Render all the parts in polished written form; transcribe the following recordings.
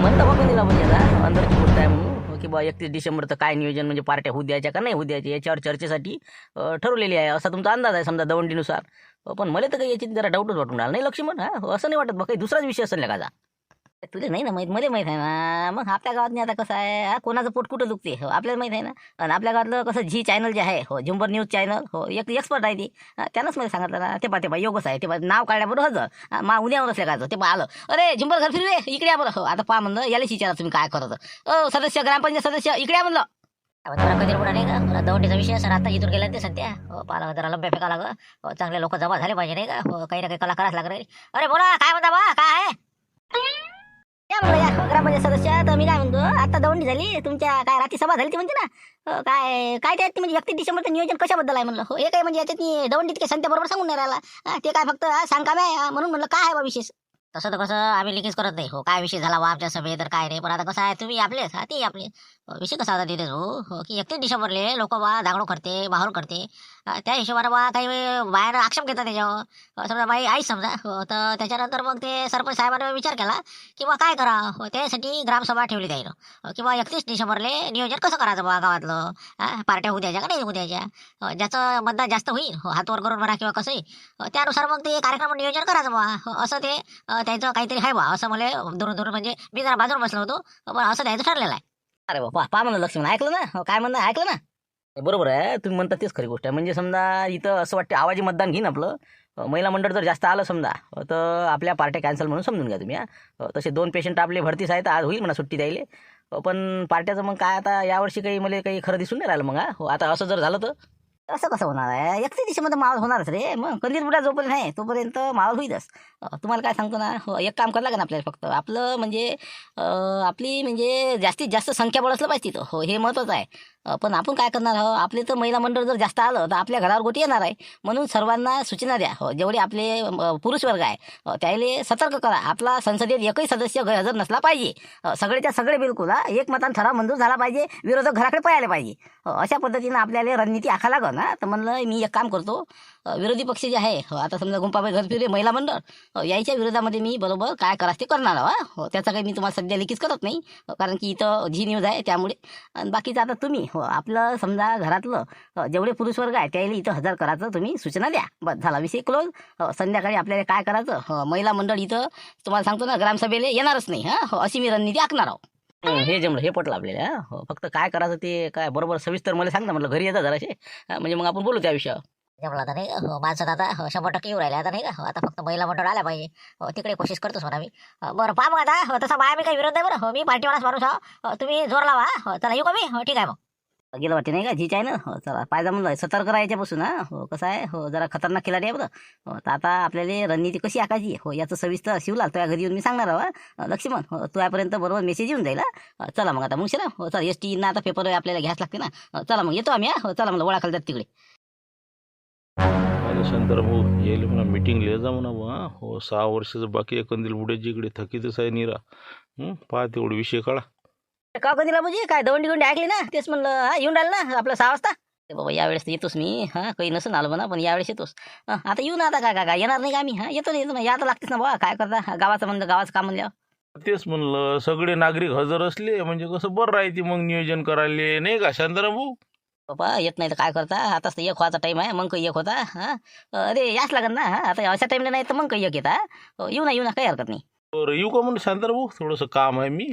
म्हणता बघून दिला म्हणजे आता अंदरची गोष्ट आहे म्हणून की बा 31 डिसेंबरचं काय नियोजन म्हणजे पार्ट्या होऊ द्यायच्या का नाही होऊ द्यायच्या याच्यावर चर्चेसाठी ठरवलेली आहे असा तुमचा अंदाज आहे समजा दवंडीनुसार. पण मला तर काही याची जरा डाऊटच वाटून राहिला नाही लक्ष्मण. असं नाही वाटत बा काही दुसराच विषय असेल का? तुला नाही ना माहीत, मला माहीत आहे ना. मग आपल्या गावात नाही आता कसं आहे कोणाचं पोट कुठं दुखते हो आपल्याला माहीत आहे ना. आणि आपल्या गावातलं कसं झी चॅनल जे आहे हो झुंबर न्यूज चॅनल हो एक एक्सपर्ट आहे ती. त्यानंच मला सांगितलं ना ते पा योगच आहे ते नाव काढल्याबरोबर हजर उद्यावर असल्या काय ते आलं अरे झुंबर घर फिरवे इकडे या बरं हो आता पहा म्हणलं यालाच विचारा तुम्ही काय करत सदस्य ग्रामपंचायत सदस्य इकडे या म्हणलं. कधी बुडा नाही का दवंडीचा विषय सर आता इथून गेला ते सध्या पाला जरा लंब्या फेका लाग चांगले लोक जमा झाले पाहिजे नाही का काही ना काही कलाकारच लागले. अरे बोला काय म्हणता बा काय आहे या म्हणलं या ग्रामपंचायत सदस्य. तर मी काय म्हणतो आता दवंडी झाली तुमच्या काय रात्री सभा झाली ती म्हणते ना काय काय त्यात म्हणजे 31 डिसेंबरचं नियोजन कशाबद्दल आहे म्हणलं हो हे काय म्हणजे याच्यात दवंडीत काही संत्याबरोबर सांगून नाही राहिला ते काय फक्त सांग आहे म्हणून म्हणलं काय आहे बा विशेष. तसं तर कसं आम्ही लिखीच करत नाही हो काय विषय झाला वा आमच्या सभेत तर काय नाही पण आता कसं आहे तुम्ही आपलेच ते आपले विषय कसा होता तिथे हो की 31 डिसेंबरले लोक बा दागडो करते माहोल करते त्या हिशोबाने बा काही बाहेर आक्षेप घेतात त्याच्यावर समजा बाई आई समजा तर त्याच्यानंतर मग ते सरपंच साहेबांनी विचार केला की बा काय करा त्यासाठी ग्रामसभा ठेवली जाईल किंवा 31 डिसेंबरले नियोजन कसं करायचं बा गावातलं पार्ट्या होऊ द्यायच्या का नाही होऊ द्यायच्या ज्याचं मतदान जास्त होईल हातवर करून म्हणा किंवा कसंही त्यानुसार मग ते कार्यक्रम नियोजन करायचं बा असं ते त्याचं काहीतरी आहे बा असं मला दुरून दुरून म्हणजे मी जरा बाजूवर बसलो होतो पण असं त्याचं ठरलेलं आहे. अरे बापा पा म्हणलं लक्ष्मण ऐकलं ना काय म्हणणं ऐकलं ना बरोबर आहे तुम्ही म्हणता तेच खरी गोष्ट आहे. म्हणजे समजा इथं असं वाटतं आवाजी मतदान घेईन आपलं महिला मंडळ जर जास्त आलं समजा तर आपल्या पार्ट्या कॅन्सल म्हणून समजून घ्या तुम्ही. तसे 2 पेशंट आपले भरतीच आहेत आज होईल म्हणा सुट्टी द्यायले पण पार्ट्याचं मग काय आता यावर्षी काही मला काही खरं दिसून नाही राहिलं मग आता असं जर झालं तर असं कसं होणार आहे 31 डिसेंबर मावळ होणारच रे मग कंदील बुडा जोपर्यंत आहे तोपर्यंत मावळ होईलच. तुम्हाला काय सांगतो ना एक काम करायला लागेल आपल्याला फक्त आपलं म्हणजे आपली म्हणजे जास्तीत जास्त संख्याबळ असलं पाहिजे तिथं हो हे महत्त्वाचं आहे. पण आपण काय करणार आहोत आपले तर महिला मंडळ जर जास्त आलं तर आपल्या घरावर गोटी येणार आहे म्हणून सर्वांना सूचना द्या हो जेवढे आपले पुरुष वर्ग आहे त्याला सतर्क करा आपला संसदेत एकही सदस्य गैरहजर नसला पाहिजे सगळेच्या सगळे बिलकुल एकमतान ठराव मंजूर झाला पाहिजे विरोधक घराकडे पळायला पाहिजे अशा पद्धतीनं आपल्याला रणनीती आखा लागल ना. तर म्हणलं मी एक काम करतो विरोधी पक्ष जे आहे आता समजा गुंपाबाई घर फिरे महिला मंडळ याच्या विरोधामध्ये मी बरोबर काय करायचं ते करणार हो त्याचा काही मी तुम्हाला सध्या लिखीच करत नाही कारण की इथं झी न्यूज आहे त्यामुळे. आणि बाकीचं आता तुम्ही हो आपलं समजा घरातलं जेवढे पुरुष वर्ग आहे त्याला इथं हजर करायचं तुम्ही सूचना द्या बस झाला विषय क्लोज. संध्याकाळी आपल्याला काय करायचं महिला मंडळ इथं तुम्हाला सांगतो ना ग्रामसभेला येणारच नाही अशी मी रणनीती आखणार आहोत. हे जमलं हे पटलं आपल्याला हो फक्त काय करायचं ते काय बरोबर सविस्तर मला सांगता म्हटलं घरी येतात जराशे म्हणजे मग आपण बोलू त्या विषयावर. जमलं आता नाही माणसात आता 100% येऊ राहिले आता नाही का आता फक्त महिला मंडळ आल्या पाहिजे तिकडे कोशिश करतोच म्हणा मी. बरं पहा मग आता तसा बाया मी काही विरोध नाही बरं मी पार्टीवालाच माणूस तुम्ही जोर लावा चला येऊ का मी ठीक आहे मग. गेलं वाटते नाही का झी आहे ना चला पायदा म्हणलं सतर्क राहायच्यापासून हो कसं आहे हो जरा खतरनाक खिलाडी आहे बरं. तर आता आपल्याला रणनीती कशी आखायची हो याचं सविस्तर शिवलाल तुझ्या घरी येऊन मी सांगणार हवा लक्ष्मण हो तुझ्यापर्यंत बरोबर मेसेज येऊन जाईल. चला मग आता मग ना हो चला ST ना आता पेपर आपल्याला घ्यायच लागते ना चला मग येतो आम्ही हो चला मला ओळा खाली तिकडे. शांताराम भाऊ यायला म्हणा मीटिंग लिहा जा म्हणा बा हो 6 वर्षाचं बाकी आहे कंदील बुड्याची इकडे थकीतच आहे निरा पहा तेवढे विषय काढा का कधीला म्हणजे काय दवंडी गोंडी ऐकली ना तेच म्हणलं येऊन राहिलं ना आपलं 6 वाजता ते बाबा यावेळेस येतोस मी काही नसून आलं म्हणा पण यावेळेस येतोस आता येऊ ना आता काय काय येणार नाही का आम्ही येतो ना या तर लागतेच ना बाबा काय करता गावाचं म्हणलं गावाचं काम म्हणल्यावर. तेच म्हणलं सगळे नागरिक हजर असले म्हणजे कसं बरं राहते मग नियोजन करायले नाही का शांताराम भाऊ. बाबा येत नाही तर काय करता आताच तर एक व्हायचा टाईम आहे मग काही एक होता अरे याच लागत ना आता अशा टाईमला नाही तर मग काही एक येता येऊ ना काही हरकत नाही. बरं येऊ का म्हणून शांताराम भाऊ थोडंसं काम आहे मी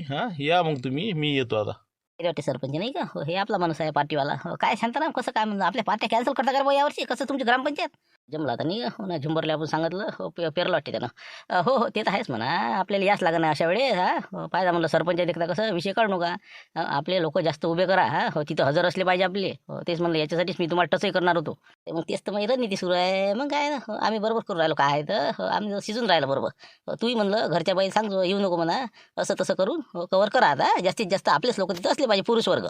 या मग तुम्ही मी येतो आता. वाटते सरपंच नाही का हो हे आपला माणूस आहे पार्टीवाला काय शांताराम कसं काय म्हणलं आपल्या पार्ट्या कॅन्सल करता का यावर्षी कसं तुमची ग्रामपंचायत जमला आता नाही हो ना झुंबरला आपण सांगितलं हो पेरलं वाटते त्यानं हो ते तर आहेच म्हणा आपल्याला याच लागणार ना अशा वेळेस पाहिजे म्हणलं सरपंच देखता कसं विषय काढू नका आपले लोक जास्त उभे करा हो तिथं हजर असले पाहिजे आपले तेच म्हणलं याच्यासाठीच मी तुम्हाला टचही करणार होतो मग तेच तर मग रणनीती सुरू आहे मग काय ना आम्ही बरोबर करून राहिलो काय तर आम्ही शिजून राहिलो बरोबर तुम्ही म्हणलं घरच्या बाई सांगतो येऊ नको म्हणा असं तसं करून कवर करा आता जास्तीत जास्त आपलेच लोक तिथं असले पाहिजे पुरुष वर्ग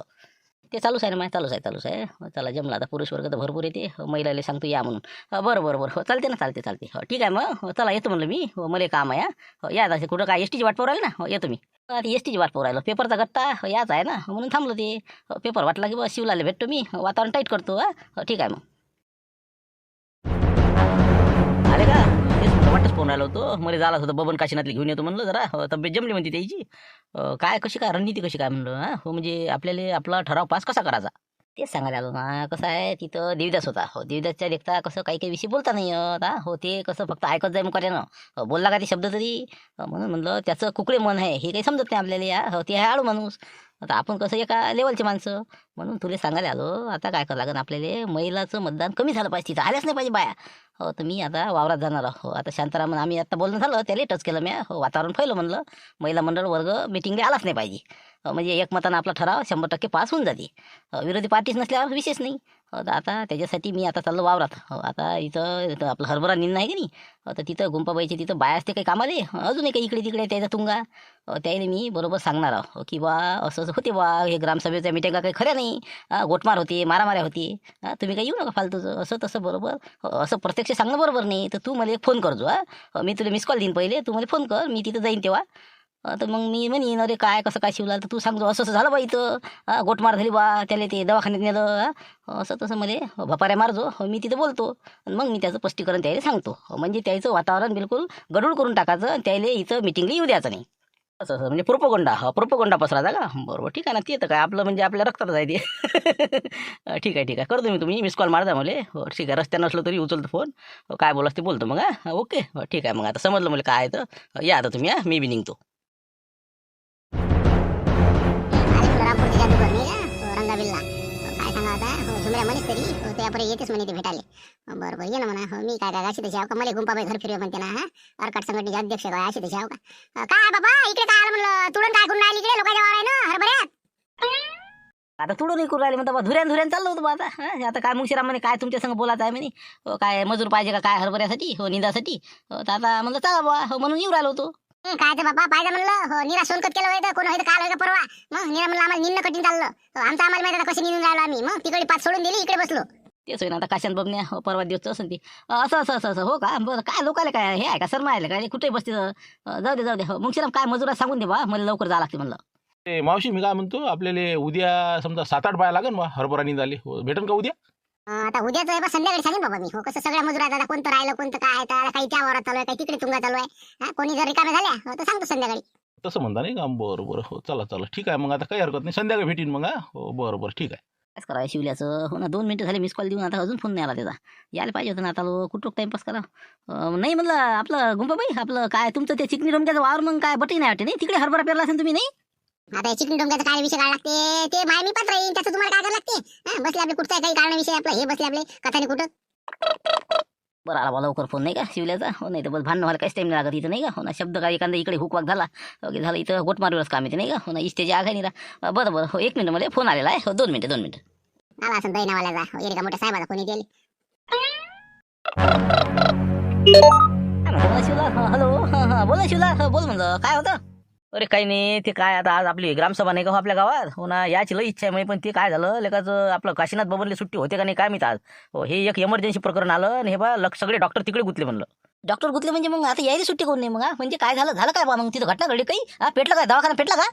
ते चालूच आहे ना माय चालूच आहे चला जमला आता पुरुष वर्ग तर भरपूर येते महिलाला सांगतो या म्हणून बरं हो चालते ना चालते हो ठीक आहे मग चला येतो म्हणलं मी मला काम आहे या आता कुठं काय STची वाट पाहू राहिली ना येतो मी आता STची वाट पाहू राहिलो पेपरचा गट्टा याच आहे ना म्हणून थांबलो ते पेपर वाटला की बस शिवलाला भेटतो मी वातावरण टाईट करतो ठीक आहे मग आले का तेच वाटच पाहून राहिलो होतो, मला झालं होतं बबन काशीनाथला घेऊन येतो म्हणलं जरा तब्येत जमली म्हणते त्याची. काय कशी काय रणनीती कशी काय म्हणलं हा हो, म्हणजे आपल्याला आपला ठराव पास कसा करायचा तेच सांगायला आलो ना. कसं आहे तिथं देवीदास होता हो, देवीदासच्या देखता कसं काही काही विषय बोलता नाही येत हा हो, ते कसं फक्त ऐकत जाय मुकाट्यानं बोलला का ते शब्द तरी म्हणून म्हणलं त्याचं कुकडे मन आहे हे काही समजत नाही आपल्याला या हो, ते आहे आळू माणूस. आता आपण कसं एका लेवलचे माणसं म्हणून तुला सांगायला आलो. आता काय करावं लागेल आपल्याला, महिलाचं मतदान कमी झालं पाहिजे, तिथं आल्याच नाही पाहिजे बाया हो. तर मी आता वावरात जाणार हो. आता शांतारामन आम्ही आता बोलणं झालं त्याला टच केलं मी हो, वातावरण फैलं म्हणलं महिला मंडळ वर्ग मिटिंगला आलाच नाही पाहिजे म्हणजे एकमतानं आपला ठराव 100% पास होऊन जाते. विरोधी पार्टीच नसल्यावर विशेष नाही हो. तर आता त्याच्यासाठी मी आता चाललो वावरात हो. आता इथं आपलं हरभरा निंद आहे की नाही तर तिथं गुंपाबाईचे तिथं बाया असते काही कामाले अजूनही काही इकडे तिकडे त्याचा तुंगा त्याला मी बरोबर सांगणार आहो की बा असं असं होते बा हे ग्रामसभेच्या मिटिंगा काही खऱ्या नाही गोटमार होते मारामाऱ्या होते तुम्ही काही येऊ नका फालतूचं असं तसं बरोबर असं प्रत्यक्ष सांगणं बरोबर नाही. तर तू मला एक फोन करजो मी तुला मिस कॉल देईन पहिले, तू मला फोन कर मी तिथं जाईन तेव्हा. तर मग मी म्हणीन अरे काय कसं काय शिवला तर तू सांगतो असं असं झालं बा इथं गोटमार झाली बा त्याला ते दवाखान्यात नेलं असं तसं मला भपाऱ्या मारजो मी तिथं बोलतो आणि मग मी त्याचं स्पष्टीकरण त्याला सांगतो म्हणजे त्याचं वातावरण बिलकुल गडूळ करून टाकायचं आणि त्याला इथं मिटिंगला येऊ द्यायचं नाही असं असं म्हणजे प्रोपोगंडा पसरायचा का बरोबर ठीक आहे ना. ते तर काय आपलं म्हणजे आपल्या रक्तातच आहे ते ठीक आहे करतो मी, तुम्ही मिस कॉल मारता मला हो ठीक आहे. रस्त्यानं असलो तरी उचलतो फोन काय बोलास ते बोलतो मग ओके ठीक आहे. मग आता समजलं मला काय आहे तर या आता तुम्ही मी बी निघतो. रामपूरच्या जादूगर नाही का रंगाबिल्ला काय सांगा आता झुमऱ्या म्हणेच तरी त्यापर्यंत येतेच म्हणे ते भेटाले बरोबर ये ना म्हणा मी काय अशी तशी का मला गुंपाबाई घर फिरवे म्हणते ना हा अर्काट संघटनेचे अध्यक्ष काय अशी तशी का काय बाबा इकडे काय आलं म्हणलं तुडून काय करून राहिली इकडे लोकांच्या वावर आहे ना हरभऱ्यात आता तुडून करून राहिले म्हणता धुऱ्यान चाललो होतो बा आता काय मुंशीराम म्हणे काय तुमच्या संग बोलायचं आहे म्हणे काय मजूर पाहिजे का काय हरभऱ्यासाठी हो निंदासाठी तर आता म्हणलं चला बा हो म्हणून येऊ राहिलो होतो. काय तर बाबा पाहिजे म्हणलं हो निरा सोनकत केलं होतं कोण होतं काल होतं परवा मग निरा म्हणलं आम्हाला निंद कठीण चाललं आमचं आम्हाला माहिती आता कशी निंदून राहिलो आम्ही मग तिकडे पाच सोडून दिली इकडे बसलो तेच होईना आता काशान बघण्या हो परवा दिवस असं ते असं हो का बरं काय लोकायला काय हे आहे का सर मायला काय कुठे बसते जाऊ दे हो मुंशीराम काय मजुरा सांगून दे बा मला लवकर जावं लागते म्हणलं. ए मावशी मी काय म्हणतो आपल्याला उद्या समजा 7-8 बाया लागेल बा हरभरा निंदाले भेटेल का उद्या. आता उद्याच आहे बा संध्याकाळी सांगेन बाबा मी हो कसं सगळ्या मजुरात आता कोणतं राहिलं कोणतं काय आहे काही त्या वावरात चालू आहे काही तिकडे तुंगा चालू आहे कोणी जर रिकामे झाल्या तर सांगतो संध्याकाळी तसं म्हणता नाही का बरं हो चला ठीक आहे. मग आता काही हरकत नाही संध्याकाळी भेटीन मग हो बरं ठीक आहे. काय करावं शिवल्याचं हो ना 2 मिनिटं झाले मिस कॉल देऊन आता अजून फोन नाही आला त्याचा यायला पाहिजे होतं ना आता कुठं टाइमपास करा नाही म्हणलं आपलं गुंपाबाई आपलं काय तुमचं ते चिकनी डोमक्याचं वावर मग काय बटही नाही वाटते नाही तिकडे हरभरा पेरला असेल तुम्ही नाही. आता चिकनी डोंग्याचा काय विषय काय लागते ते माय मी पात्र येईन त्याचं तुम्हाला काय करावं लागते बसले आपले कुठचा काही कारण विषय आपलं हे बसले आपले कथाने कुठं बरं आला लवकर फोन नाही का शिवल्याचा हो नाही तर बस भांडण व्हायला काहीच टाईम नाही लागत इथं नाही का हो ना शब्द काय एखादा इकडे हुकवाक झाला ओके झालं इथं गोटमारीवरच काम येते नाही का हो ना इस्टेची आग आहे निरा बरं हो 1 मिनिट मध्ये फोन आलेला आहे हो 2 मिनिटं आला असं दैनावाल्याचा एरिका मोठ्या साहेबाचा कोणी दिली शिवला हॅलो हां बोला शिवला बोल म्हणलं काय होतं. अरे काही नाही ते काय आता आज आपली ग्रामसभा नाही का हो आपल्या गावात हो ना याची लई इच्छा आहे म्हणजे पण ते काय झालं लेकाचं आपलं काशीनाथ बाबांना सुट्टी होते का नाही काय मी आज हो हे एक इमर्जन्सी प्रकरण आलं आणि हे बा सगळे डॉक्टर तिकडे गुतले म्हणलं. डॉक्टर गुतले म्हणजे मग आता यायला सुट्टी कोण नाही मग म्हणजे काय झालं काय बा मग तिथं घटना घडली काही पेटलं काय दवाखाना पेटला का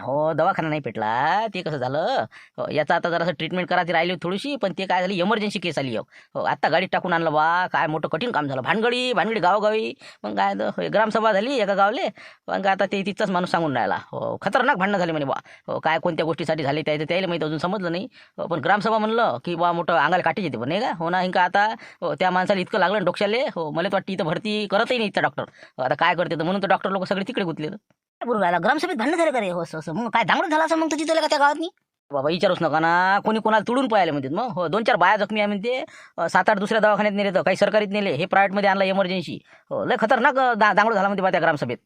हो दवाखाना नाही पेटला ते कसं झालं याचा आता जरासं ट्रीटमेंट करायची राहिली थोडीशी पण ते काय झाली इमर्जन्सी केस आली हो आत्ता गाडीत टाकून आणलं बा काय मोठं कठीण काम झालं भानगडी गावोगावी मग काय ग्रामसभा झाली एका गावले मग आता ते तिथचाच माणूस सांगून राहिला हो खतरनाक भांडणं झाली म्हणे बा हो काय कोणत्या गोष्टीसाठी झाली त्याला माहिती अजून समजलं नाही पण ग्रामसभा म्हणलं की बा मोठं अंगाला काठी येते पण नाही का हो ना इंका आता त्या माणसाला इतकं लागलं डोक्याले हो मला तर वाटतं इथं भरती करतही नाही इथं डॉक्टर आता काय करते म्हणून तर डॉक्टर लोक सगळे तिकडे गुतले बरोबर राहिला ग्रामसभेत भांडण झाले का रे हो असं मग काय दांगड झाला असं मग तर तिथं का त्या गावात नाही बाबा विचारूच नका ना कोणी कोणाला तुडून पळाले म्हणतात मग हो 2-4 बाया जखमी आहे म्हणते 7-8 दुसऱ्या दवाखान्यात नेले तर काही सरकारीत नेले हे प्रायव्हेटमध्ये आणला इमर्जन्सी हो लय खतरनाक दांगड झाला म्हणते बा त्या ग्रामसभेत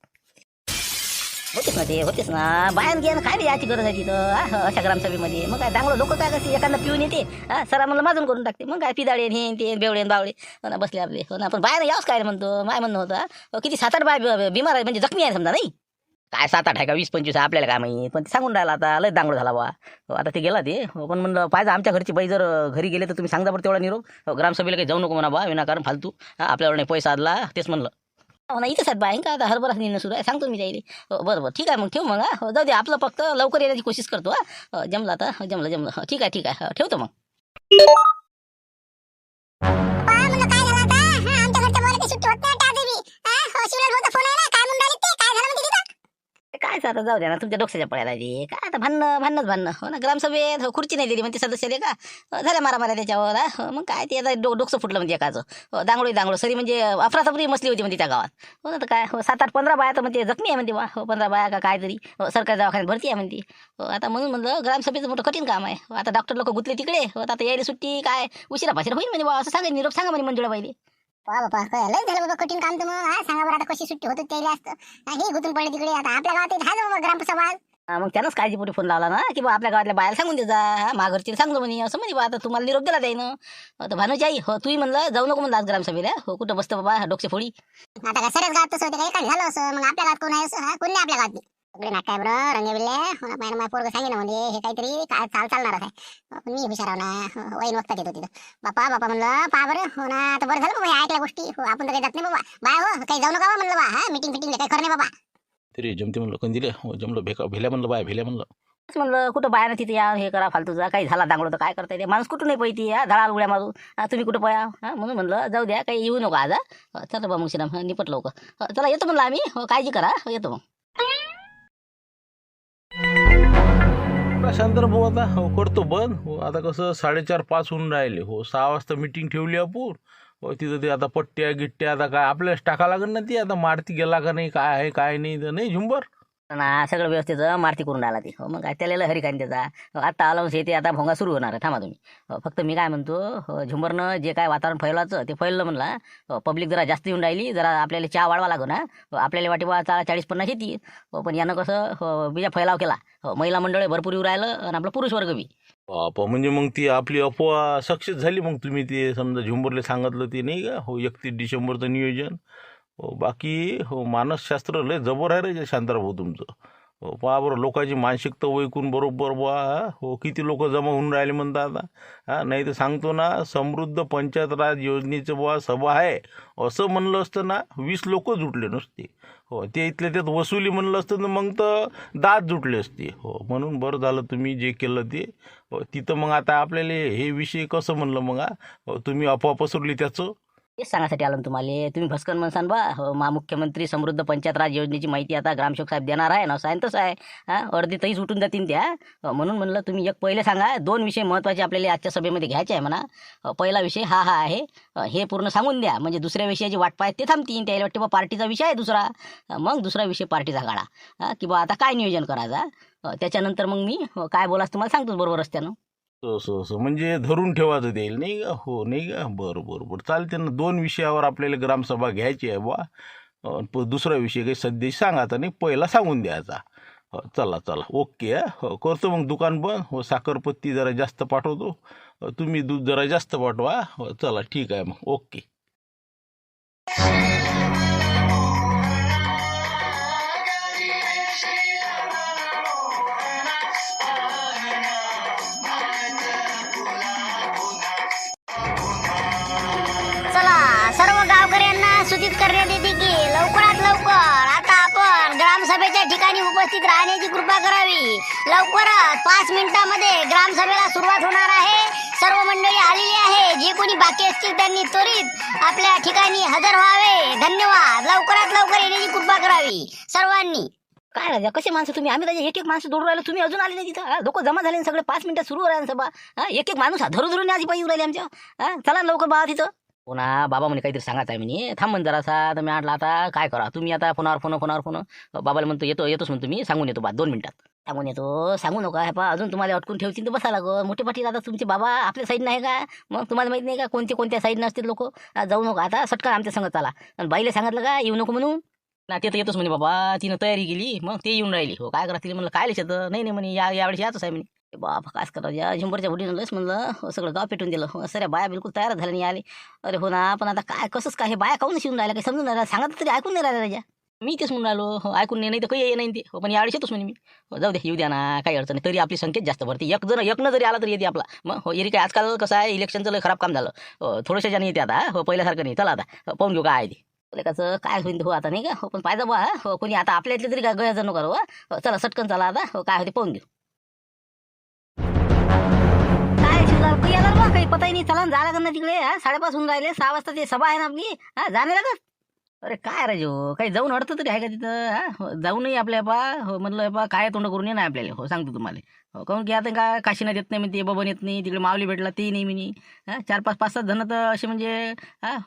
होतेच ना बायान घ्या काय याची गरज आहे तिथं अशा ग्रामसभेमध्ये मग काय दांगड लोक काय कसे एखादा पिऊन येते सरा मला माजून करून टाकते मग काय पिदाळे हे ते बेवडे बावळे हो ना बसले आपले हो ना पण बायानं यावंच काय म्हणतो माय म्हणणं होतं किती 7-8 बाय बिमार आहे म्हणजे जखमी आहे समजा नाही काय 7-8 आहे का 20-25 आपल्याला काय माहिती पण ते सांगून राहिला आता लय दांगड झाला बा आता ते गेला ते पण म्हणलं पाहिजे आमच्या घरची बाई जर घरी गेले तर तुम्ही सांगता बरं तेवढा निरोप ग्रामसभेला काही जाऊ नको म्हणा बा विनाकारण फालतू आपल्यावर नाही पैसा आदला तेच म्हणलं हो ना इथंच आहेत बाय का आता हरभरा निघणं सुरू आहे सांगतो मी जाईल बरं ठीक आहे मग ठेवू मग हो जाऊ दे आपलं फक्त लवकर येण्याची कोशिश करतो जमलं आता जमलं ठीक आहे ठेवतो मग म्हणलं काय झालं आता आमच्या घरच्या बोलायची सुट्टी होत नाही तर आता जाऊ द्या ना, तुमच्या डोक्याच्या पळायला ते काय आता भांडणच हो ना. ग्रामसभेत खुर्ची नाही दिली म्हणते सदस्याले का, झाल्या मारा त्याच्यावर. मग काय ते आता डोकं फुटलं म्हणजे एकाचं. दांगडो सरी म्हणजे अफरातफरी मसली होती म्हणते त्या गावात. हो ना, तर काय 7-8-15 बाया तर म्हणते जखमी आहे म्हणते बा. 15 बाया का काय तरी सरकारी दवाखान्यात भरती आहे म्हणते. आता म्हणून म्हणलं ग्रामसभेचं मोठं कठीण काम आहे. आता डॉक्टर लोक गुतले तिकडे. आता यायला सुट्टी काय उशिरा होईल म्हणजे बा, असं सांगा निरोप सांगा म्हणे मंजुळा बाईले. वा बापा लय झालं बाबा कठीण काम तर मग. सांगा बरं आता कशी सुट्टी होत त्याला असतं. हे गुतून पडले तिकडे. आता आपल्या गावात झालं बाबा ग्रामसभा. मग त्यानंच काळजीपोटी फोन लावला ना की बा आपल्या गावातल्या बायाला सांगून दे जा, माघरची सांगतो म्हणे असं म्हणे बा. आता तुम्हाला निरोप दिला जाईन. तर भानुची आई हो तूही म्हणलं जाऊ नको म्हणलं आज ग्रामसभेला. हो कुठं बसतं बाबा डोकसे फोडी. आता काय सरच गावात तसं होते काय काय झालं असं. मग आपल्या गावात कोण आहे असं कोण नाही आपल्या गावात. सगळे नाटकाय बरं रंगविले हो ना. माझ्या पोरगं सांगे ना म्हणजे हे काहीतरी काय चालणार आहे. पण मी हुशार ना वैन वक्तात येतो तिथं. बापा म्हणलं पहा बरं हो ना. आता बरं झालं बाबा ऐकल्या गोष्टी. हो आपण तर काही जात नाही बाबा. बाय हो काही जाऊ नका म्हणलं बा. हा मीटिंग काही खरं नाही बाबा. तरी जमते म्हणलं कंदिले जमलं भेल्या म्हणलं बाय भेल्या म्हणलं. म्हणलं कुठं बाया तिथे या हे करा फालतूचा. काही झाला दांगडो तर काय करता येते. माणूस कुठं नाही पाहिजे या धडा उड्या मारू. तुम्ही कुठं पया म्हणून म्हणलं जाऊ द्या काही येऊ नका आज. चला बा मग श्रीराम निपट लवकर. चला येतो म्हणलं आम्ही. काळजी करा येतो मग. शांत भाऊ आता हो करतो बंद. हो आता कसं 4:30-5 होऊन राहिले. हो 6 वाजता मीटिंग ठेवली आपण. हो तिथं ते आता पट्ट्या गिट्ट्या आता काय आपल्याला टाका लागेल ना. ती आता मारती गेला का नाही काय आहे काय नाही तर नाही झुंबर ना सगळं व्यवस्थित मारती करून राहिला ते. हो मग काय त्याला हरी काय त्याचा. आता अलाउन्स येते आता भोंगा सुरू होणार आहे. थांबा तुम्ही. फक्त मी काय म्हणतो झुंबरनं जे काय वातावरण फैलायचं ते फैललं म्हणला. पब्लिक जरा जास्त येऊन राहिली. जरा आपल्याला चहा वाढवा लागो ना. आपल्याला वाटे बा 40-50 येते. पण यानं कसं बीजा फैलाव केला. महिला मंडळ भरपूर येऊ राहिलं आणि आपला पुरुष वर्ग बी. बापा म्हणजे मग ती आपली अफवा सक्सेस झाली. मग तुम्ही ते समजा झुंबरले सांगितलं ते नाही का. हो 31 डिसेंबरचं नियोजन. हो बाकी हो मानसशास्त्र लय जबर आहे रे शांताराम भाऊ तुमचं. हो पहा बरं लोकांची मानसिकता ओळखून बरोबर बा. हो किती लोक जमा होऊन राहिले म्हणतात आता. नाही तर सांगतो ना समृद्ध पंचायत राज योजनेचं बुवा सभा आहे असं म्हणलं असतं ना 20 लोक जुटले नसते. हो ते इथल्या त्यात वसुली म्हणलं असतं ना मग तर 10 जुटले असते. हो म्हणून बरं झालं तुम्ही जे केलं ते. हो तिथं मग आता आपल्याला हे विषय कसं म्हणलं मग तुम्ही अफवा पसरली त्याचं. तेच सांगासाठी आलो तुम्हाला. तुम्ही भस्कन म्हणसान बा. मुख्यमंत्री समृद्ध पंचायत राज योजनेची माहिती आता ग्रामसेवक साहेब देणार आहे ना. सायंतच आहे. अर्धी तही सुटून जातील त्या. म्हणून म्हणलं तुम्ही एक पहिले सांगा. 2 विषय महत्त्वाचे आपल्याला आजच्या सभेमध्ये घ्यायचे आहे म्हणा. पहिला विषय हा आहे. हे पूर्ण सांगून द्या म्हणजे दुसऱ्या विषयाची वाट पाहत ते थांबतील. त्याला वाटते बा पार्टीचा विषय आहे दुसरा. मग दुसरा विषय पार्टीचा काढा की बा आता काय नियोजन करायचा. त्याच्यानंतर मग मी काय बोलास तुम्हाला सांगतो बरोबर रस्त्यानं. असं म्हणजे धरून ठेवायचं देईल नाही का. हो नाही का बरं चालते ना. 2 विषयावर आपल्याला ग्रामसभा घ्यायची आहे बा. दुसरा विषय काही सध्या सांगायचा नाही पहिला सांगून द्यायचा. चला ओके. हो करतो मग दुकान बंद. हो साखरपत्ती जरा जास्त पाठवतो. तुम्ही दूध जरा जास्त पाठवा. हो चला ठीक आहे मग ओके. चला सर्व गावकऱ्यांना सूचित करण्यात येते की लवकरात लवकर आता आपण ग्रामसभेच्या ठिकाणी उपस्थित राहण्याची कृपा करावी. लवकरच 5 मिनिटांमध्ये ग्रामसभेला सुरुवात होणार आहे. सर्व मंडळी आलेली आहे. जे कोणी बाकी असतील त्यांनी त्वरित आपल्या ठिकाणी हजर व्हावे. धन्यवाद. लवकरात लवकर येण्याची कृपा करावी सर्वांनी. काय राजा कसे माणसं तुम्ही. आम्ही राजा एक माणसं जोडून राहिलो. तुम्ही अजून आले नाही तिथं. लोक जमा झाले सगळे. 5 मिनिटं सुरू राहिले सभा. एक माणूस धरून आधी पाहिजे राहिले आमच्या. चला लवकर बा तिथं. पुन्हा बाबा म्हणे काहीतरी सांगायचं आहे म्हणे. थांबन जरासा. तर मी म्हटलं आता काय करा तुम्ही आता फोनावर फोन. बाबाला म्हणतो येतोच म्हणतो मी. सांगून येतो बा 2 मिनिटात. सांगून येतो. सांगू नका हे पा अजून तुम्हाला अटकून ठेवतील तर बसा लागो. मोठे पाटील आता तुमचे बाबा आपल्या साईड नाही का. मग तुम्हाला माहित नाही का कोणत्या साईडनं असतील लोक. जाऊ नका आता सटका आमच्या संगत चाला. आणि बाईला सांगितलं का येऊ नको म्हणून. ना ते तर येतोच म्हणे बाबा. तिनं तयारी केली मग ते येऊन राहिली. हो काय करा तिला म्हणलं काय लिहायचं. नाही म्हणे यावेळेस याच आहे म्हणे. बाबा कास करा या झुंबरच्या बुडीनं लस म्हणलं सगळं गाव पेटून दिलं. सऱ्या बाया बिलकुल तयार झाल्या नाही आले. अरे हो ना पण आता काय कसंच काय हे बाया काहून शिवून राहिल्या काही समजून राहिला. सांगत तरी ऐकून नाही राहिला राजा. मी तेच म्हणून राहिलो. ऐकून नाही तर काही नाही ते. हो पण यावेळेस येतोच म्हणे मी. जाऊ दे येऊ द्या ना काही अडचण नाही. तरी आपली संख्येत जास्त भरते. एकनं जरी आला तरी येते आपला. मग हो एरी काय आजकाल कसं आहे इलेक्शनचं लय खराब काम झालं. थोड्याशा ज्याने येते आता. हो पहिल्यासारखं नाही. चला आता पाहून घेऊ काय आहे ते. कसं काय होईल हो आता नाही का. हो पण पाहिजे बा. हो कोणी आता आपल्या इथले तरी काय गया नको करू. चला सटकन चला आता. हो काय होते पाहून घेऊ. काही पताही नाही. चला झाला का ना तिकडे. 5:30 होऊन राहिले. 6 वाजता ते सभा आहे ना आपली. जाणे लागत. अरे काय राजू, काही जाऊन अडतं तरी आहे का तिथं? हा जाऊनही आपल्या बा हो म्हणलं बा काय तोंड करून ये नाही आपल्याला. हो सांगतो तुम्हाला. हो काहून की आता काय काशीनाथ येत नाही म्हणते, बबन येत नाही, तिकडे माऊली भेटला ते नाही म्हणे. हा 4-5 जण तर असे म्हणजे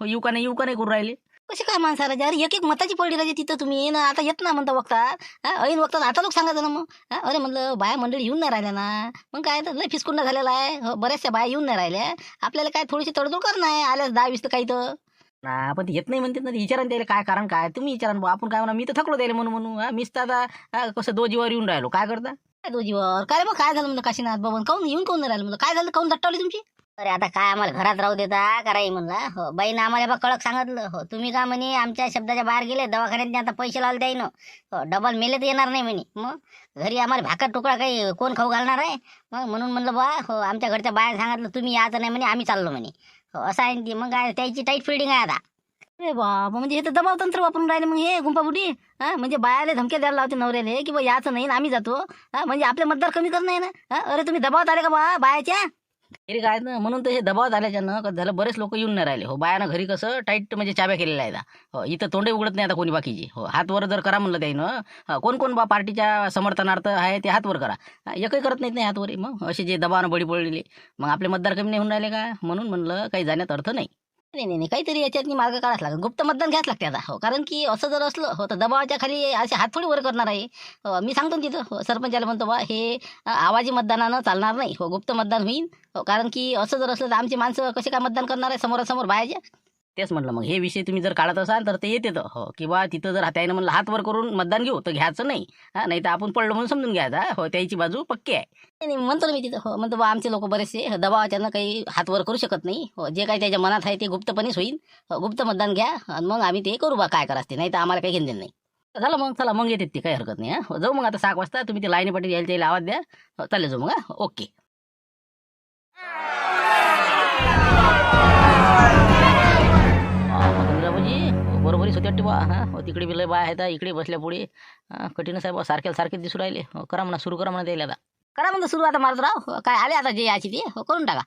येऊ का नाही करून राहिले. कसे काय माणसं राजा? अरे एक मताची पडली राजा तिथं तुम्ही ना, आता येत ना म्हणता वक्तात. ऐन वक्तात आता लोक सांगायचं ना मग. अरे म्हणलं बाया मंडळी येऊन नाही राहिल्या ना, मग काय तर लय फिसकुंडा झालेला आहे. हो, बऱ्याचशा बाया येऊन नाही राहिल्या. आपल्याला काय थोडीशी तडजोड करणं आहे, आल्यास 10-20 तर काही तर ना. पण ते येत नाही म्हणते ना, विचारा त्याला काय कारण काय तुम्ही विचारा ना बुवा. आपण काय म्हणा, मी तर थकलो द्यायला म्हणून मीच तर आता कसं दोजीवर येऊन राहिलो. काय करता काय दोजीवर काय रे बा, काय झालं म्हणलं काशीनाथ बाबा काऊन येऊन कोण नाही राहिलं म्हणलं, काय झालं काऊन दट्टावली तुमची? अरे आता काय आम्हाला घरात राहू देता कराई म्हणला. हो बाईनं आम्हाला बा कळक सांगितलं. हो तुम्ही का म्हणे आमच्या शब्दाच्या बाहेर गेले, दवाखान्यात आता पैसे लावले द्यायनं. हो डबल मेले तर येणार नाही म्हणे. मग घरी आम्हाला भाकर तुकडा काही कोण खाऊ घालणार आहे? मग म्हणून म्हणलं बा हो आमच्या घरच्या बाहेर सांगितलं तुम्ही यायचं नाही म्हणे, आम्ही चाललो म्हणे. हो असं आहे ती. मग काय त्याची टाईट फिल्डिंग आहे आता. अरे बाबा, म्हणजे हे तर दबाव तंत्र वापरून राहिले मग हे गुंपाबुडी. म्हणजे बायाले धमक्या द्यायला लावते नवऱ्याले की बा याचं नाही आम्ही जातो. म्हणजे आपले मतदार कमी करणं आहे ना. अरे तुम्ही दबावात आले का बा बायाच्या? तरी काय ना, म्हणून तर हे दबावात आल्याच्यानं कसं झालं, बरेच लोक येऊन नाही राहिले. हो बायानं घरी कसं टाईट म्हणजे चाब्या केलेल्या आहेत. हो इथं तोंडे उघडत नाही आता कोणी बाकीची. हो हात वर जर करा म्हणलं त्यानं, कोण कोण बा पार्टीच्या समर्थनार्थ आहे ते हात वर करा. एकही करत नाहीत नाही हात वर. मग असे जे दबावानं बळी पडलेले, मग आपले मतदार कमी नाही होऊन राहिले का? म्हणून म्हणलं काही जाण्यात अर्थ नाही. नाही काहीतरी याच्यात मार्ग काढाच लागेल. गुप्त मतदान घ्यायच लागते आता. हो कारण की असं जर असलं हो तर दबावाच्या खाली असे हात थोडी वर करणार आहे. मी सांगतो ना तिथं. हो सरपंचाला म्हणतो बा हे आवाजी मतदानानं चालणार नाही. हो गुप्त मतदान होईल. हो कारण की असं जर असलं तर आमची माणसं कसे काय मतदान करणार आहे समोरासमोर बायाच्या? तेच म्हटलं मग हे विषय तुम्ही जर काढत असाल तर ते येते तर. हो किंवा तिथं जर त्यानं म्हणलं हात वर करून मतदान घेऊ तर घ्यायचं नाही. नाही तर आपण पडलो म्हणून समजून घ्यायचा. हो त्याची बाजू पक्की आहे. नाही म्हणतो ना मी तिथं. हो म्हणतो बा आमचे लोक बरेचसे दबावाच्यानं काही हात वर करू शकत नाही. हो जे काही त्याच्या मनात आहे ते गुप्तपणेच होईल. गुप्त मतदान घ्या आणि मग आम्ही ते करू बा काय करायचं ते. नाही तर आम्हाला काही घेणं नाही. झालं मग चला मग येते ते काही हरकत नाही. हो जाऊ मग आता 6 वाजता तुम्ही ते लाईनी पाटील यायला त्याला आवाज द्या. हो चालले जाऊ मग. ओके. मंदिराबाजी बरोबरीच होते वाटते बा. हो तिकडे बी लय बा आहेत, इकडे बसल्या पुढे. कठीण साहेब सारखे दिसू राहिले. हो करा म्हणा, सुरू करा म्हणा द्यायला आता. करा म्हणतो सुरू आता मारुतराव. काय आले आता जे याची ते हो करून टाका.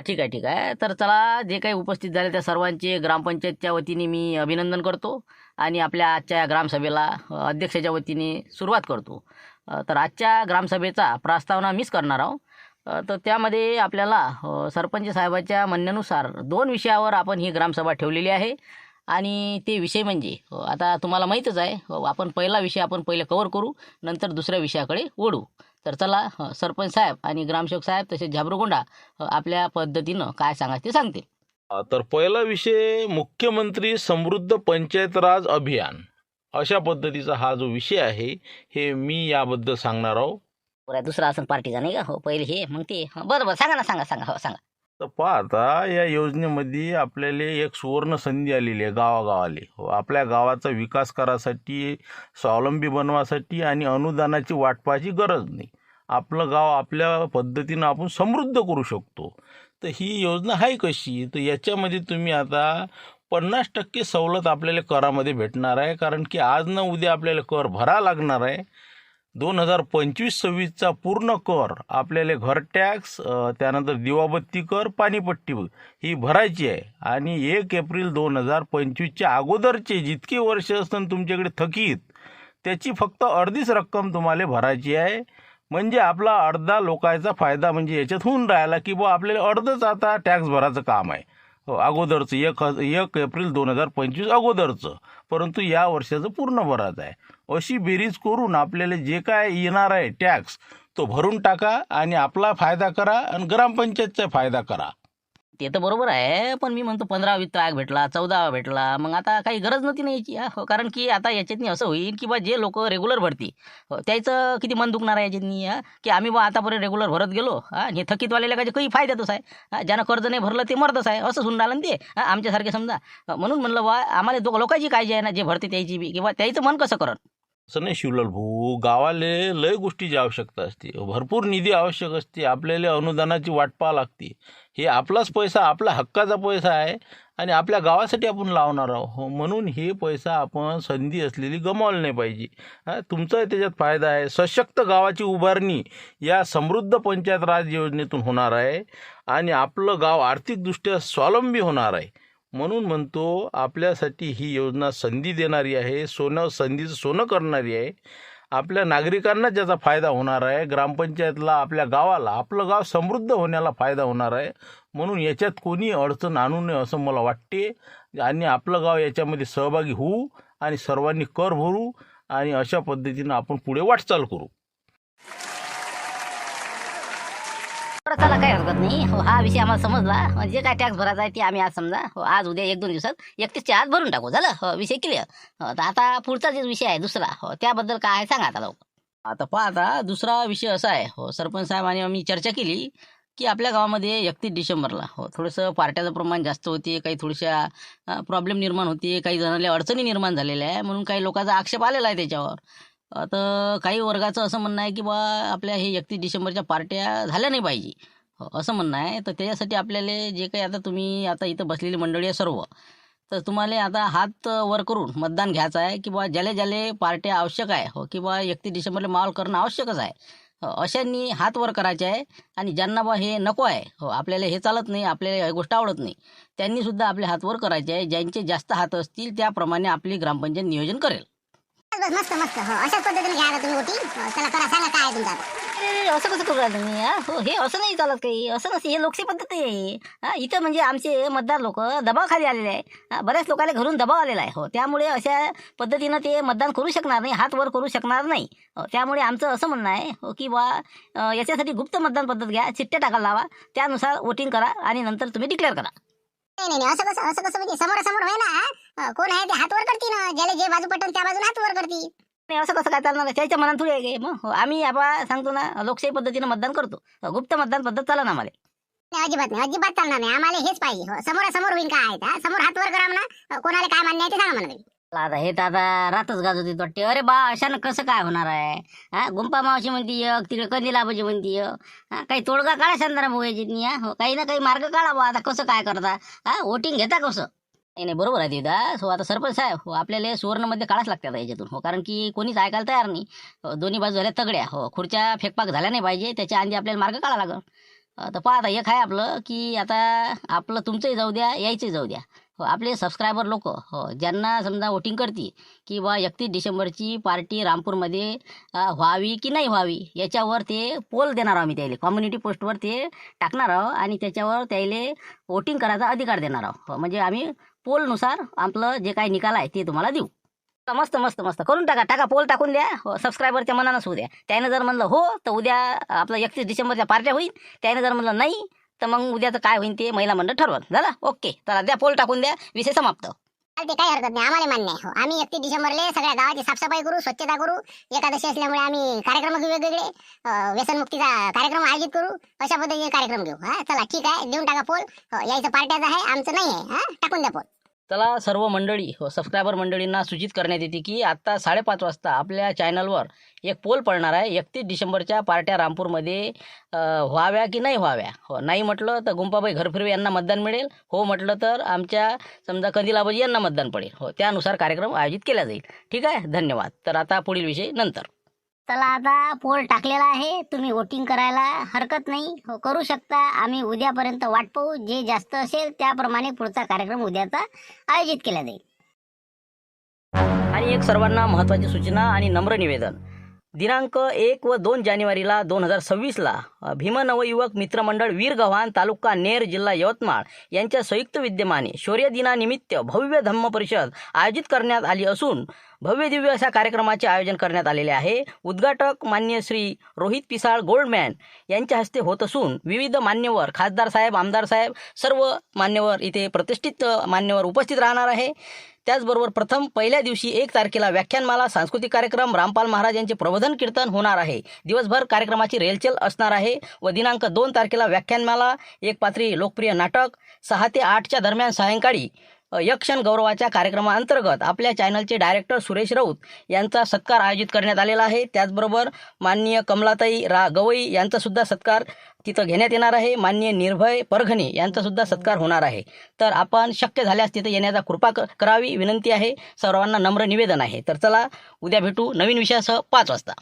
ठीक आहे. तर चला जे काही उपस्थित झाले त्या सर्वांचे ग्रामपंचायतच्या वतीने मी अभिनंदन करतो आणि आपल्या आजच्या ग्रामसभेला अध्यक्षाच्या वतीने सुरुवात करतो. तर आजच्या ग्रामसभेचा प्रस्तावना मीच करणार आहोत. तर त्यामध्ये आपल्याला सरपंच साहेबाच्या म्हणण्यानुसार 2 विषयावर आपण ही ग्रामसभा ठेवलेली आहे. आणि ते विषय म्हणजे आता तुम्हाला माहीतच आहे. आपण पहिला विषय आपण पहिले कव्हर करू, नंतर दुसऱ्या विषयाकडे ओढू. तर चला सरपंच साहेब आणि ग्रामसेवक साहेब तसेच झाबरूगोंडा आपल्या पद्धतीनं काय सांगायचं ते सांगतील. तर पहिला विषय मुख्यमंत्री समृद्ध पंचायत राज अभियान अशा पद्धतीचा हा जो विषय आहे हे मी याबद्दल सांगणार आहोत. बरं दुसरा असं पार्टीचा नाही का? हो पहिले हे मग ते बरं सांगा ना सांगा हो सांगा. तर पहा आता या योजनेमध्ये आपल्याला एक सुवर्ण संधी आलेली आहे गावागावाले. हो आपल्या गावाचा विकास करासाठी, स्वावलंबी बनवासाठी आणि अनुदानाची वाट पाहायची गरज नाही. आपलं गाव आपल्या पद्धतीनं आपण समृद्ध करू शकतो. तर ही योजना आहे कशी? तर याच्यामध्ये तुम्ही आता 50% सवलत आपल्याला करामध्ये भेटणार आहे. कारण की आज ना उद्या आपल्याला कर भरा लागणार आहे. 2025-26चा पूर्ण कर आपल्याला घर टॅक्स, त्यानंतर दिवाबत्ती कर, पाणीपट्टी ही भरायची आहे. आणि 1 एप्रिल 2025च्या अगोदरचे जितके वर्ष असतात तुमच्याकडे थकीत, त्याची फक्त अर्धीच रक्कम तुम्हाला भरायची आहे. म्हणजे आपला अर्धा लोकांचा फायदा म्हणजे याच्यात होऊन राहिला की बुवा आपल्याला अर्धच आता टॅक्स भरायचं काम आहे. अगोदरचं 1 एप्रिल 2025 अगोदरचं, परंतु या वर्षाचं पूर्ण भरायचं आहे. अशी बेरीज करून आपल्याला जे काय येणार आहे टॅक्स तो भरून टाका आणि आपला फायदा करा आणि ग्रामपंचायतचा फायदा करा. ते तर बरोबर आहे. पण मी म्हणतो 15 वित्त आयोग भेटला, 14 भेटला, मग आता काही गरज नव्हती ना याची. कारण की आता याच्यातनी असं होईल की बा जे लोक रेग्युलर भरती त्याचं किती मन दुखणार आहे याच्यातनी. की आम्ही बा आतापर्यंत रेग्युलर भरत गेलो आणि थकीतवालेला काही फायद्यातच आहे. ज्यानं कर्ज नाही भरलं ते मरतच आहे. असं सुन राहिलं ना ते आमच्यासारखे समजा. म्हणून म्हणलं बा आम्हाला लोकांची काळजी आहे ना, जे भरते त्याची बी किंवा त्याचं मन कसं करत. असं नाही शिवलाल भाऊ, गावाले लय गोष्टीची आवश्यकता असते, भरपूर निधी आवश्यक असते, आपल्याला अनुदानाची वाट पाहावी लागते. हे आपलाच पैसा, आपला हक्काचा पैसा आहे आणि आपल्या गावासाठी आपण लावणार आहोत. म्हणून हे पैसा आपण संधी असलेली गमावली नाही पाहिजे. तुमचा त्याच्यात फायदा आहे. सशक्त गावाची उभारणी या समृद्ध पंचायत राज योजनेतून होणार आहे आणि आपलं गाव आर्थिकदृष्ट्या स्वावलंबी होणार आहे. म्हणून म्हणतो आपल्यासाठी ही योजना संधी देणारी आहे, संधीचं सोनं करणारी आहे. आपल्या नागरिकांना ज्याचा फायदा होणार आहे, ग्रामपंचायतला, आपल्या गावाला, आपलं गाव समृद्ध होण्याला फायदा होणार आहे. म्हणून याच्यात कोणी अडचण आणू नये असं मला वाटते आणि आपलं गाव याच्यामध्ये सहभागी होऊ आणि सर्वांनी कर भरू आणि अशा पद्धतीनं आपण पुढे वाटचाल करू. बरं चला, काही हरकत नाही. हो, हा विषय आम्हाला समजला. जे काय टॅक्स भरायचा आहे ते आम्ही आज समजा आज उद्या 1-2 दिवसात 31च्या आत भरून टाकू. झालं, विषय क्लिअर. तर आता पुढचा जो विषय आहे दुसरा, त्याबद्दल काय आहे सांगा आता लवकर. आता पहा, आता दुसरा विषय असा आहे, सरपंच साहेब आणि आम्ही चर्चा केली की आपल्या गावामध्ये 31 डिसेंबरला थोडंसं पार्ट्याचं प्रमाण जास्त होते, काही थोड्याशा प्रॉब्लेम निर्माण होते, काही जणांना अडचणी निर्माण झालेल्या आहे, म्हणून काही लोकांचा आक्षेप आलेला आहे त्याच्यावर. तर काही वर्गाचं असं म्हणणं आहे की बा आपल्या हे 31 डिसेंबरच्या पार्ट्या झाल्या नाही पाहिजे, असं म्हणणं आहे. तर त्याच्यासाठी आपल्याला जे काही आता तुम्ही आता इथं बसलेली मंडळी आहे सर्व, तर तुम्हाला आता हात वर करून मतदान घ्यायचं आहे की बा ज्याले पार्ट्या आवश्यक आहे की बा 31 डिसेंबरला माहोल करणं आवश्यकच आहे, अशांनी हात वर करायचे आहे. आणि ज्यांना बा हे नको आहे, आपल्याला हे चालत नाही, आपल्याला ही गोष्ट आवडत नाही, त्यांनी सुद्धा आपले हात वर करायचे आहे. ज्यांचे जास्त हात असतील त्याप्रमाणे आपली ग्रामपंचायत नियोजन करेल. बस मस्त मस्त. अशाच पद्धतीने घ्या तुम्ही वोटिंग. चला करा, सांगा काय आहे तुमचं आता. अरे, असं कसं करू राहिले तुम्ही? हे असं नाही चालत काही, असं नसते. हे लोकशाही पद्धती आहे. इथं म्हणजे आमचे मतदार लोक दबावाखाली आलेले आहे. बऱ्याच लोकांना घरून दबाव आलेला आहे. त्यामुळे अशा पद्धतीनं ते मतदान करू शकणार नाही, हात वर करू शकणार नाही. त्यामुळे आमचं असं म्हणणं आहे की बा याच्यासाठी गुप्त मतदान पद्धत घ्या, चिठ्ठ्या टाकायला लावा, त्यानुसार वोटिंग करा आणि नंतर तुम्ही डिक्लेअर करा. नाही, असं कसं म्हणजे समोरासमोर होय ना. कोण आहे ते हात वर करते ना, ज्याला जे बाजू पटन त्या बाजून हात वर करते. नाही, असं कसं काय चालणार आहे? त्याच्या मनात थोडी आहे मग. आम्ही आपण सांगतो ना, लोकशाही पद्धतीनं मतदान करतो. गुप्त मतदान पद्धत चालणार आम्हाला. नाही, अजिबात चालणार नाही. आम्हाला हेच पाहिजे. समोरासमोर होईल काय आहे, समोर हात वर करा म्हणा. कोणाला काय मान्य आहे ते सांगा म्हणा. आता हे तर आता रातच गाजवते वाटते. अरे बा, अशानं कसं काय होणार आहे? गुंपा मावशी म्हणती एक, तिकडे कंदिलाबाजी म्हणती एक. काही तोडगा काढा शांताराम भाऊ याची. काही ना काही मार्ग काढा बा. आता कसं काय करता? वोटिंग घेता कसं? नाही, बरोबर आहे दादा. आता सरपंच साहेब, आपल्याला सुवर्णमध्ये काढाच लागतात याच्यातून. कारण की कोणीच ऐकायला तयार नाही. दोन्ही बाजू झाल्या तगड्या. खुर्च्या फेकपाक झाल्या नाही पाहिजे, त्याच्या आधी आपल्याला मार्ग काढा लागल. तर पहा, आता एक आहे आपलं की आता आपलं तुमचंही जाऊ द्या, यायचंही जाऊ द्या. आपले सबस्क्रायबर लोक ज्यांना समजा वोटिंग करते की बा 31 डिसेंबरची पार्टी रामपूरमध्ये व्हावी की नाही व्हावी, याच्यावर ते पोल देणार आहोत. आम्ही त्याला कम्युनिटी पोस्टवर ते टाकणार आहोत आणि त्याच्यावर त्याला वोटिंग करायचा अधिकार देणार आहोत. म्हणजे आम्ही पोलनुसार आपलं जे काही निकाल आहे ते तुम्हाला देऊ. मस्त मस्त मस्त करून टाका पोल टाकून द्या. सबस्क्रायबरच्या मनानंच होऊ द्या. त्यानं जर म्हणलं हो तर उद्या आपलं 31 डिसेंबरच्या पार्ट्या होईल. त्यानं जर म्हणलं नाही तर मग उद्याचं काय होईल ते महिला मंडळ ठरवत. झालं, ओके. चला द्या, पोल टाकून द्या, विषय समाप्त. चालते, काही हरकत नाही. आम्हाला मान्य आहे. आम्ही 31 डिसेंबरला सगळ्या गावाची साफसफाई करू, स्वच्छता करू. एकादशी असल्यामुळे आम्ही कार्यक्रम घेऊ वेगवेगळे. व्यसनमुक्तीचा कार्यक्रम आयोजित करू. अशा पद्धतीचे कार्यक्रम घेऊ. चला ठीक आहे, देऊन टाका पोल. यायचं पार्ट्याचं आहे, आमचं नाही आहे. टाकून द्या पोल. चला, सर्व मंडळी सबस्क्रायबर मंडळींना सूचित करण्यात येते की आता 5:30 वाजता आपल्या चॅनलवर एक पोल पडणार आहे. 31 डिसेंबरच्या पार्ट्या रामपूरमध्ये व्हाव्या की नाही व्हाव्या. नाही म्हटलं तर गुंपाबाई घरफिरवे यांना मतदान मिळेल. हो म्हटलं तर आमच्या समजा कंदिलाबाजी यांना मतदान पडेल. त्यानुसार कार्यक्रम आयोजित केला जाईल. ठीक आहे, धन्यवाद. तर आता पुढील विषय नंतर. चला, आता पोल टाकलेला आहे. तुम्ही वोटिंग करायला हरकत नाही, करू शकता. आम्ही उद्यापर्यंत वाट पाहू. जे जास्त असेल त्याप्रमाणे पुढचा कार्यक्रम उद्याचा आयोजित केला जाईल. आणि एक सर्वांना महत्त्वाची सूचना आणि नम्र निवेदन. दिनांक 1 व 2 जानेवारीला 2026ला भीम नवयुवक मित्रमंडळ वीर गव्हाण, तालुका नेर, जिल्हा यवतमाळ यांच्या संयुक्त विद्यमाने शौर्य दिनानिमित्त भव्य धम्म परिषद आयोजित करण्यात आली असून भव्य दिव्य अशा कार्यक्रमाचे आयोजन करण्यात आलेले आहे. उद्घाटक मान्य श्री रोहित पिसाळ गोल्डमॅन यांच्या हस्ते होत असून विविध मान्यवर, खासदार साहेब, आमदार साहेब, सर्व मान्यवर इथे प्रतिष्ठित मान्यवर उपस्थित राहणार आहे. त्याचबरोबर प्रथम पहिल्या दिवशी 1 तारखेला व्याख्यानमाला, सांस्कृतिक कार्यक्रम, रामपाल महाराज यांचे प्रबोधन कीर्तन होणार आहे. दिवसभर कार्यक्रमाची रेलचेल असणार आहे. व दिनांक 2 तारखेला व्याख्यानमाला, एक पात्री लोकप्रिय नाटक, 6 ते 8च्या दरम्यान सायंकाळी यक्षण गौरवाच्या कार्यक्रमाअंतर्गत आपल्या चॅनलचे डायरेक्टर सुरेश राऊत यांचा सत्कार आयोजित करण्यात आलेला आहे. त्याचबरोबर माननीय कमलाताई गवई यांचा सुद्धा सत्कार तिथं घेण्यात येणार आहे. माननीय निर्भय परघणे यांचा सुद्धा सत्कार होणार आहे. तर आपण शक्य झाल्यास तिथं येण्याचा कृपा करावी विनंती आहे. सर्वांना नम्र निवेदन आहे. तर चला, उद्या भेटू नवीन विषयासह 5 वाजता.